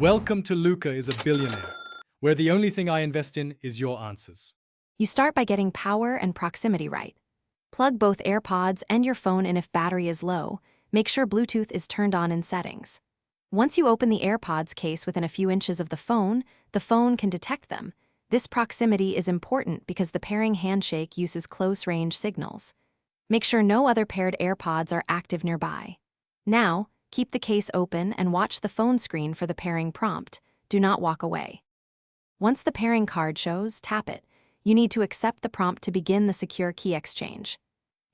Welcome to Luca is a Billionaire, where the only thing I invest in is your answers. You start by getting power and proximity right. Plug both AirPods and your phone in if battery is low. Make sure Bluetooth is turned on in settings. Once you open the AirPods case within a few inches of the phone can detect them. This proximity is important because the pairing handshake uses close-range signals. Make sure no other paired AirPods are active nearby. Now, keep the case open and watch the phone screen for the pairing prompt. Do not walk away. Once the pairing card shows, tap it. You need to accept the prompt to begin the secure key exchange.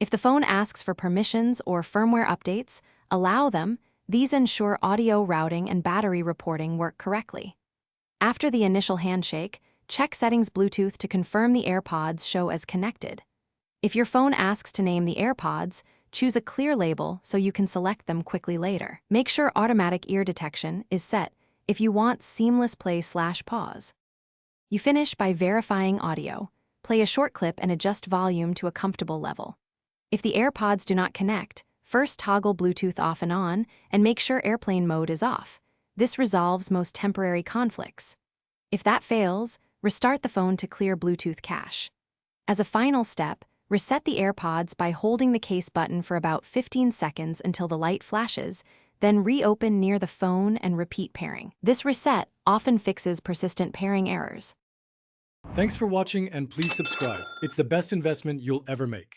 If the phone asks for permissions or firmware updates, allow them. These ensure audio routing and battery reporting work correctly. After the initial handshake, check Settings Bluetooth to confirm the AirPods show as connected. If your phone asks to name the AirPods, choose a clear label so you can select them quickly later. Make sure automatic ear detection is set if you want seamless play/pause. You finish by verifying audio. Play a short clip and adjust volume to a comfortable level. If the AirPods do not connect, first toggle Bluetooth off and on and make sure airplane mode is off. This resolves most temporary conflicts. If that fails, restart the phone to clear Bluetooth cache. As a final step, reset the AirPods by holding the case button for about 15 seconds until the light flashes, then reopen near the phone and repeat pairing. This reset often fixes persistent pairing errors. Thanks for watching and please subscribe. It's the best investment you'll ever make.